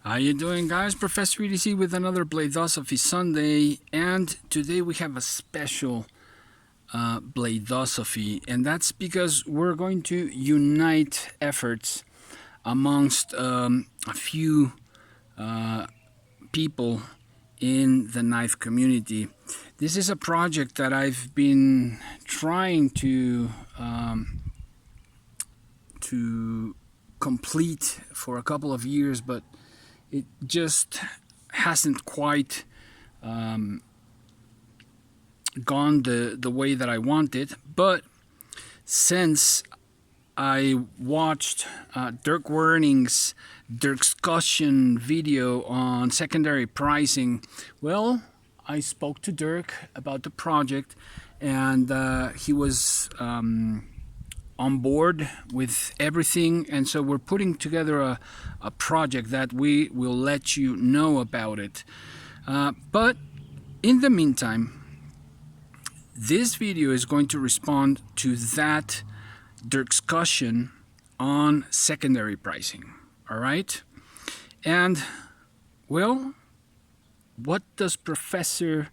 How you doing, guys? Professor EDC with another BLADE-OSOPHY Sunday, and today we have a special BLADE-OSOPHY, and that's because we're going to unite efforts amongst a few people in the knife community. This is a project that I've been trying to complete for a couple of years, but it just hasn't quite gone the way that I wanted. But since I watched Dirk Werning's Dirkscussion video on secondary pricing, well, I spoke to Dirk about the project, and he was on board with everything, and so we're putting together a project that we will let you know about it. But in the meantime, this video is going to respond to that discussion on secondary pricing. All right? And, well, what does Professor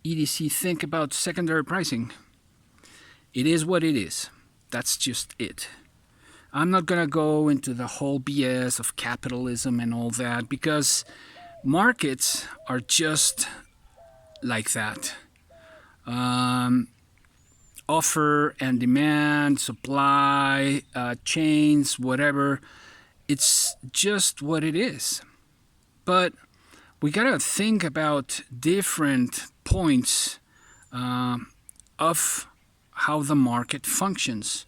EDC think about secondary pricing? It is what it is. That's just it. I'm not gonna go into the whole BS of capitalism and all that, because markets are just like that. Offer and demand, supply, chains, whatever. It's just what it is. But we gotta think about different points of how the market functions,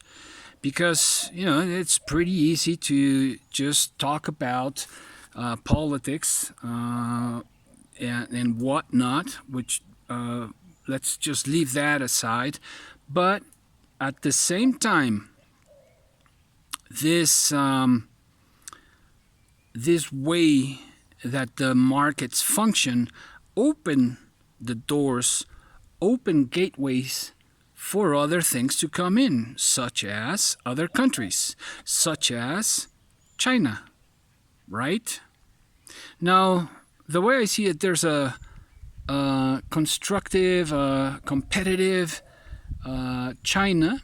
because it's pretty easy to just talk about politics and whatnot, which let's just leave that aside. But at the same time, this way that the markets function open the doors, open gateways for other things to come in, such as other countries, such as China, right? Now, the way I see it, there's a constructive, competitive China,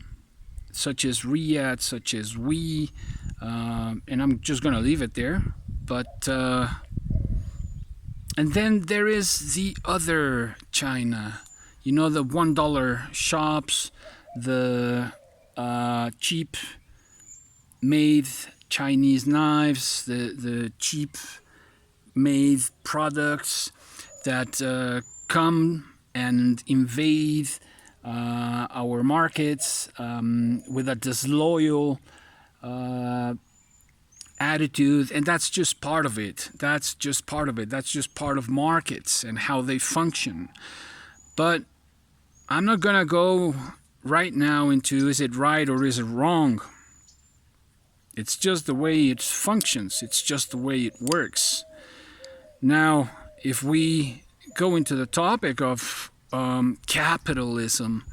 such as Riyadh, such as we, and I'm just going to leave it there. But and then there is the other China. The $1 shops, the cheap made Chinese knives, the cheap made products that come and invade our markets with a disloyal attitude, and that's just part of it. That's just part of markets and how they function. But I'm not gonna go right now into is it right or is it wrong. It's just the way it functions. It's just the way it works. Now, if we go into the topic of capitalism,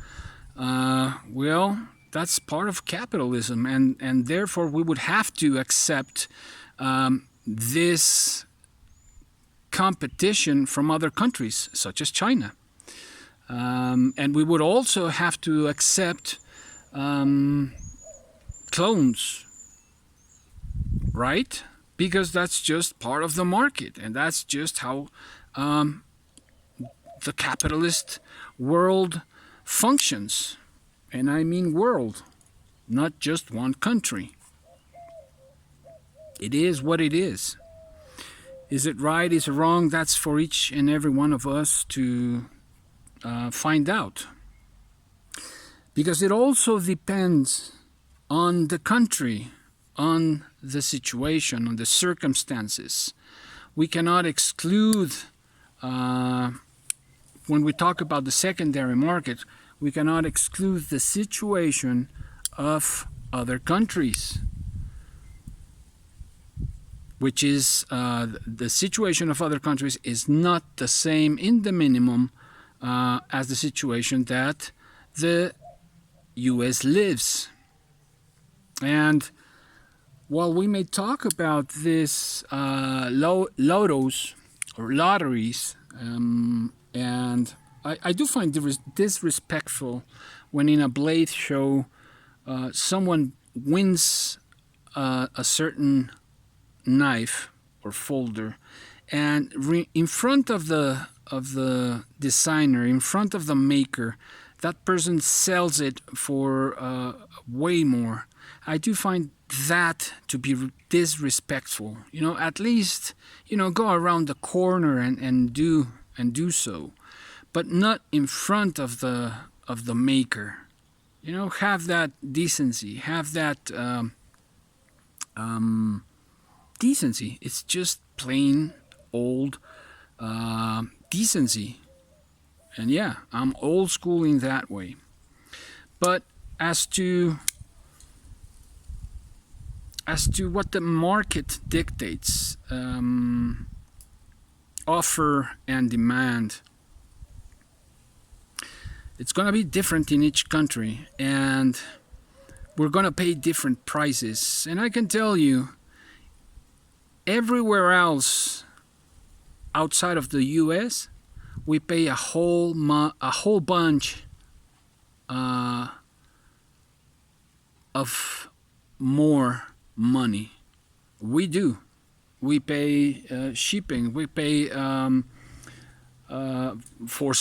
well, that's part of capitalism, and therefore we would have to accept this competition from other countries, such as China. And we would also have to accept clones, right? Because that's just part of the market, and that's just how the capitalist world functions. And I mean world, not just one country. It is what it is. Is it right? Is it wrong? That's for each and every one of us to find out, because it also depends on the country, on the situation, on the circumstances. We cannot exclude, when we talk about the secondary market, we cannot exclude the situation of other countries, which is the situation of other countries is not the same in the minimum as the situation that the US lives. And While we may talk about this lottos or lotteries, and I do find disrespectful when in a Blade show someone wins a certain knife or folder, and in front of the designer, in front of the maker, that person sells it for way more. I do find that to be disrespectful. At least go around the corner and do so, but not in front of the maker. Have that decency. Have that decency. It's just plain old decency. And yeah, I'm old school in that way. But as to what the market dictates, offer and demand, it's going to be different in each country, and we're going to pay different prices. And I can tell you, everywhere else outside of the US, we pay a whole bunch of more money. We do. We pay shipping. We pay for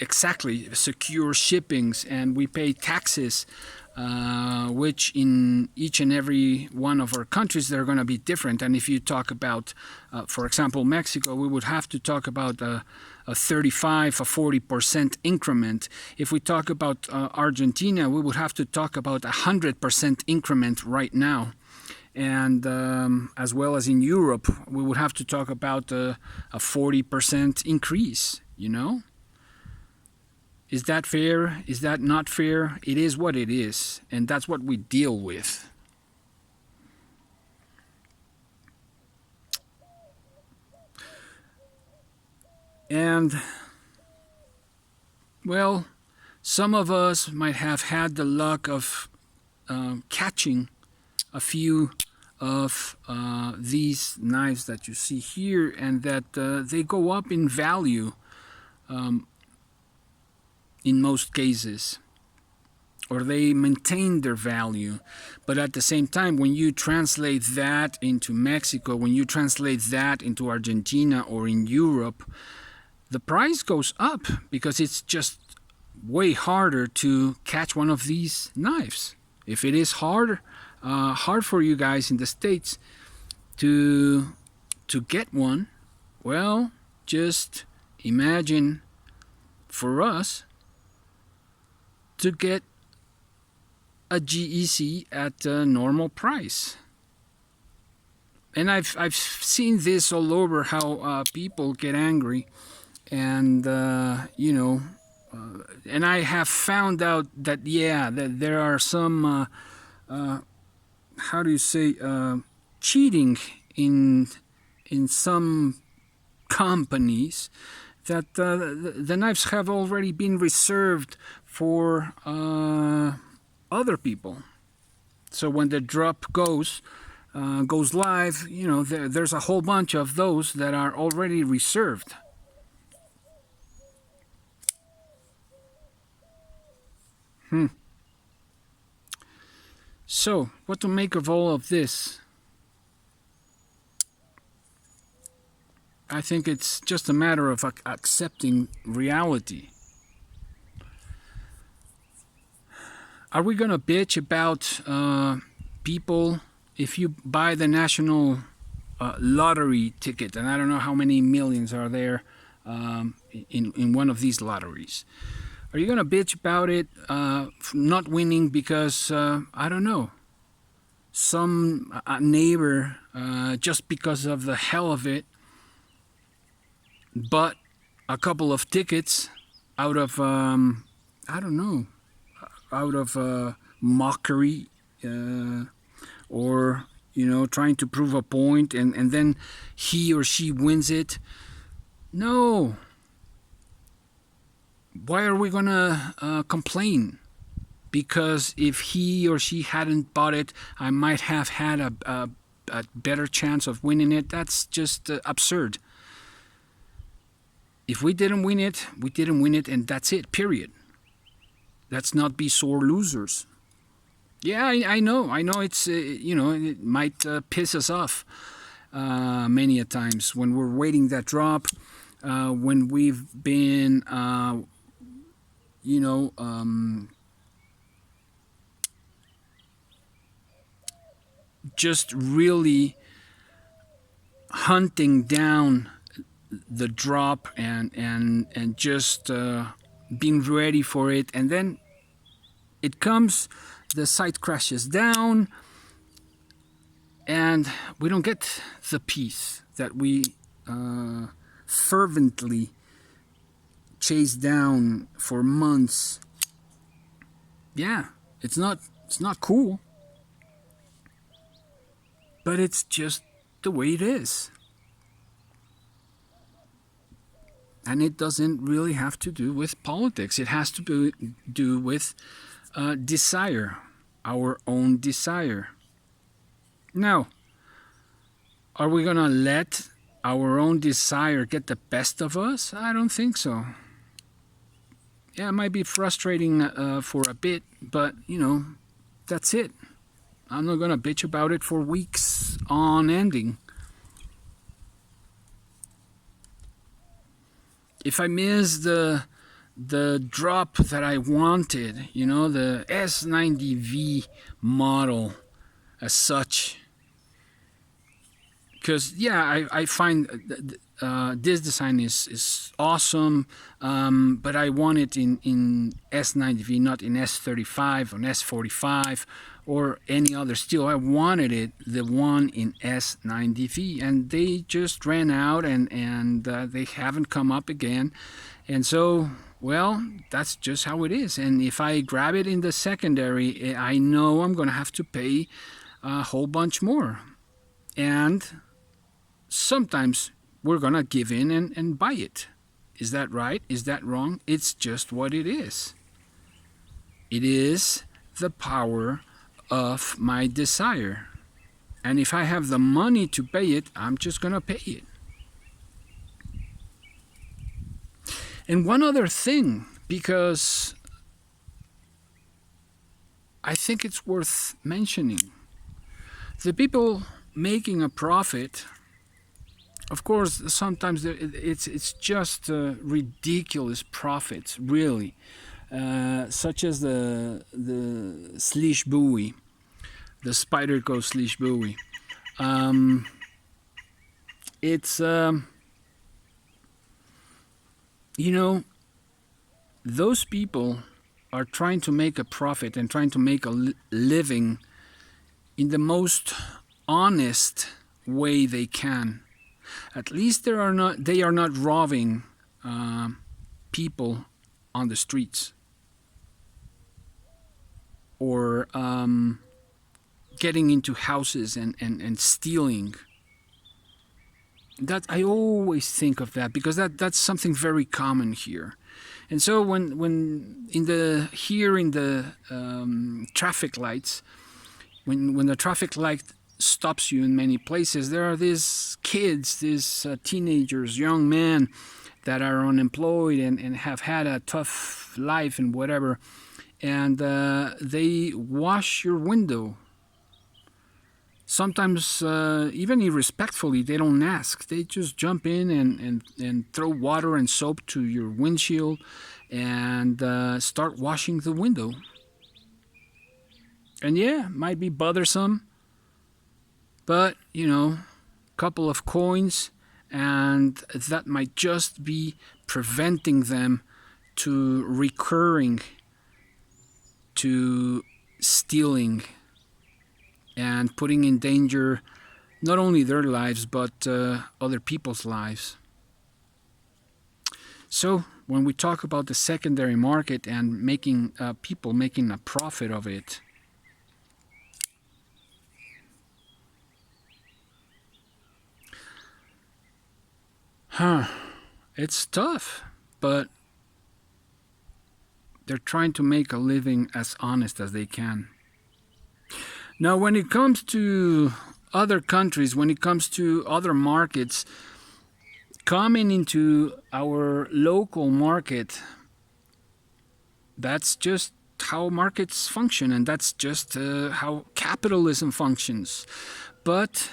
exactly secure shippings, and we pay taxes, which in each and every one of our countries they're going to be different. And if you talk about, for example, Mexico, we would have to talk about a 35, a 40% increment. If we talk about Argentina, we would have to talk about 100% increment right now. And as well as in Europe, we would have to talk about a 40% increase, Is that fair? Is that not fair? It is what it is, and that's what we deal with. And, well, some of us might have had the luck of catching a few of these knives that you see here, and that they go up in value in most cases, or they maintain their value. But at the same time, when you translate that into Mexico, when you translate that into Argentina or in Europe, the price goes up because it's just way harder to catch one of these knives. If it is hard for you guys in the States to get one, well, just imagine for us to get a GEC at a normal price. And I've seen this all over, how people get angry, and and I have found out that that there are some how do you say, cheating in some companies, that the knives have already been reserved for other people. So when the drop goes live, there's a whole bunch of those that are already reserved. So, what to make of all of this? I think it's just a matter of accepting reality. Are we going to bitch about people if you buy the national lottery ticket, and I don't know how many millions are there in one of these lotteries? Are you going to bitch about it not winning because, I don't know, some neighbor, just because of the hell of it, bought a couple of tickets out of, I don't know, out of mockery, or, trying to prove a point, and then he or she wins it? No. Why are we gonna complain? because if he or she hadn't bought it, I might have had a better chance of winning it. That's just absurd. If we didn't win it, we didn't win it, and that's it, period. Let's not be sore losers. Yeah, I know it's, it might piss us off many a times when we're waiting that drop, when we've been, just really hunting down the drop and just being ready for it, and then it comes, the site crashes down, and we don't get the peace that we fervently chased down for months. Yeah, it's not cool, but it's just the way it is. And it doesn't really have to do with politics. It has to do with desire, our own desire. Now, are we going to let our own desire get the best of us? I don't think so. Yeah, it might be frustrating for a bit, but, that's it. I'm not going to bitch about it for weeks on ending. If I miss the drop that I wanted, the S90V model as such, because I find this design is awesome, but I want it in S90V, not in S35 or S45 or any other steel. I wanted it, the one in S90V, and they just ran out, and they haven't come up again. And so, well, that's just how it is. And if I grab it in the secondary, I know I'm going to have to pay a whole bunch more. And sometimes we're going to give in and buy it. Is that right? Is that wrong? It's just what it is. It is the power of my desire. And if I have the money to pay it, I'm just going to pay it. And one other thing, because I think it's worth mentioning. The people making a profit, of course, sometimes it's just ridiculous profits, really, such as the slish buoy, the Spyderco slish buoy. It's those people are trying to make a profit and trying to make a living in the most honest way they can. At least they are not robbing people on the streets or getting into houses and stealing. That I always think of that, because that's something very common here. And so when in the traffic lights, when the traffic light stops you in many places, there are these kids, these teenagers, young men that are unemployed and have had a tough life and whatever, and they wash your window. Sometimes even irrespectfully, they don't ask. They just jump in and throw water and soap to your windshield and start washing the window. And yeah, might be bothersome, but couple of coins, and that might just be preventing them to recurring to stealing and putting in danger not only their lives but other people's lives. So when we talk about the secondary market and making people making a profit of it, it's tough, but They're trying to make a living as honest as they can. Now, when it comes to other countries, when it comes to other markets, coming into our local market, that's just how markets function, and that's just how capitalism functions. But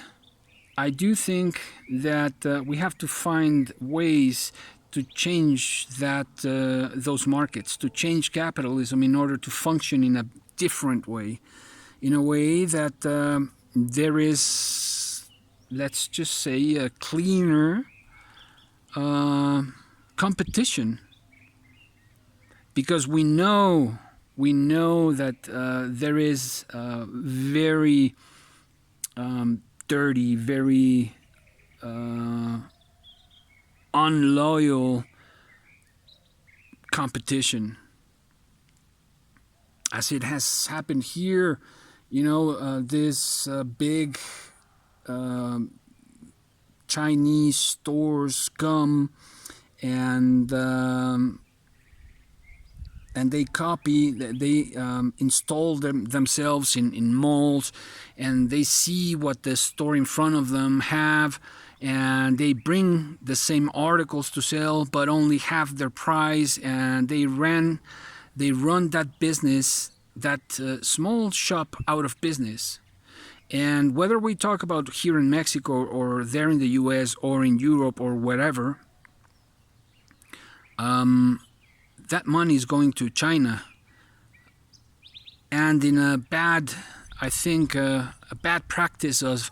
I do think that we have to find ways to change those markets, to change capitalism in order to function in a different way, in a way that there is, let's just say, a cleaner competition. Because we know that there is very dirty, very unloyal competition, as it has happened here. This big Chinese stores come and they copy, they install themselves in malls, and they see what the store in front of them have, and they bring the same articles to sell, but only half their price, and they run that business, that small shop, out of business. And whether we talk about here in Mexico or there in the US or in Europe or wherever, that money is going to China, and in a bad, I think, a bad practice of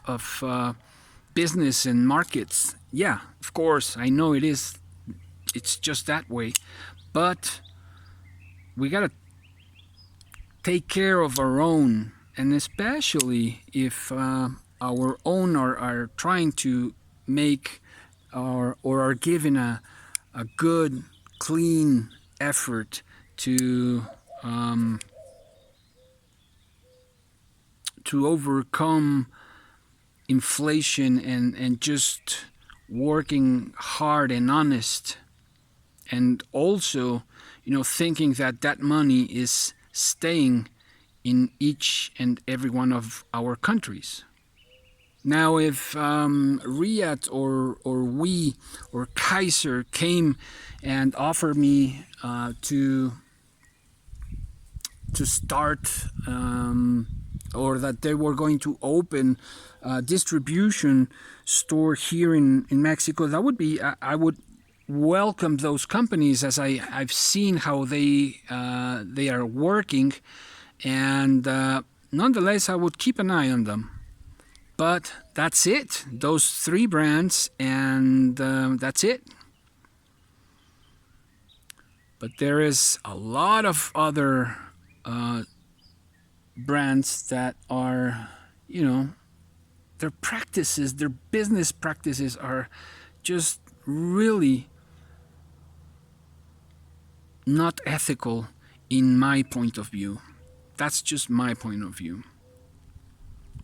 business and markets. Yeah, of course, I know it is. It's just that way, but we gotta take care of our own, and especially if our own are trying to make or are giving a good, clean effort to overcome inflation and just working hard and honest, and also thinking that money is staying in each and every one of our countries. Now, if Riyadh or we or Kaiser came and offered me to start, or that they were going to open a distribution store here in Mexico, that would be, I would welcome those companies, as I've seen how they are working, and nonetheless I would keep an eye on them. But that's it. Those 3 brands, and that's it. But there is a lot of other brands that are, their practices, their business practices are just really not ethical in my point of view. That's just my point of view.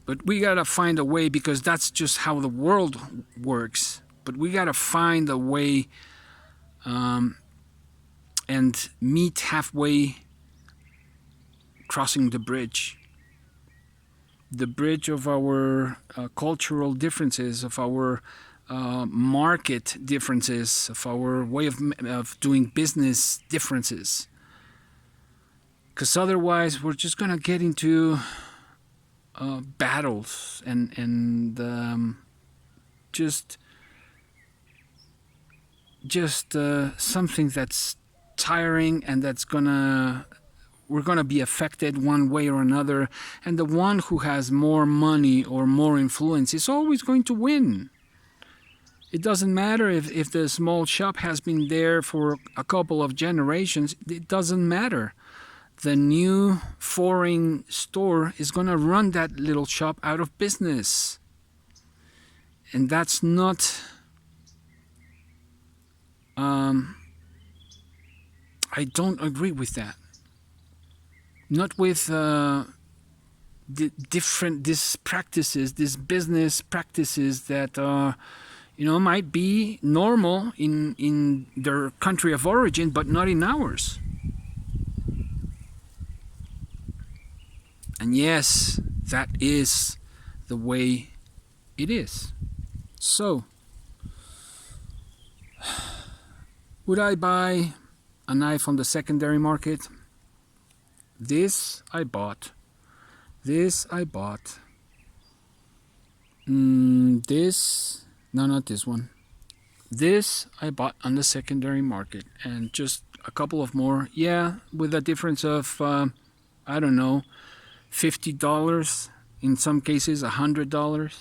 But we gotta find a way, because that's just how the world works. But we gotta find a way and meet halfway, crossing the bridge of our cultural differences, of our market differences, of our way of doing business differences. Because otherwise we're just gonna get into battles and just something that's tiring, and we're gonna be affected one way or another, and the one who has more money or more influence is always going to win. It doesn't matter if the small shop has been there for a couple of generations. It doesn't matter. The new foreign store is going to run that little shop out of business. And that's not... I don't agree with that. Not with the these practices, these business practices that might be normal in their country of origin, but not in ours. And yes, that is the way it is. So, would I buy a knife on the secondary market? This I bought. This I bought. This, no, not this one. This I bought on the secondary market, and just a couple of more, yeah, with a difference of, I don't know, $50, in some cases $100.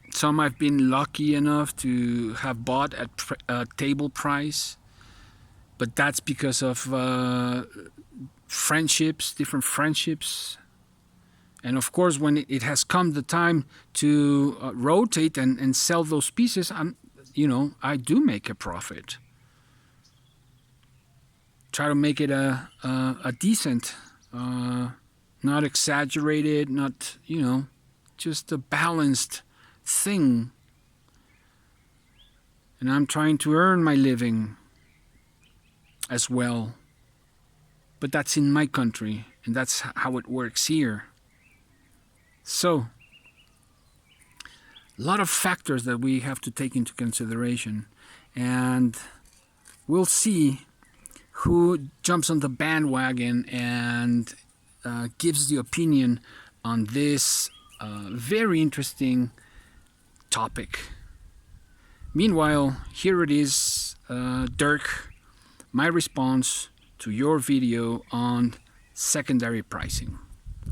Some I've been lucky enough to have bought at table price, but that's because of friendships, different friendships. And of course, when it has come the time to rotate and sell those pieces, I do make a profit. Try to make it a decent, not exaggerated, not, just a balanced thing. And I'm trying to earn my living as well. But that's in my country, and that's how it works here. So, a lot of factors that we have to take into consideration, and we'll see who jumps on the bandwagon and gives the opinion on this very interesting topic. Meanwhile, here it is, Dirk, my response to your video on secondary pricing.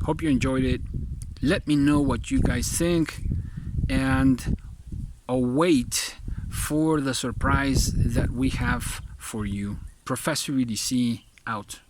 Hope you enjoyed it. Let me know what you guys think, and await for the surprise that we have for you. Professor EDC out.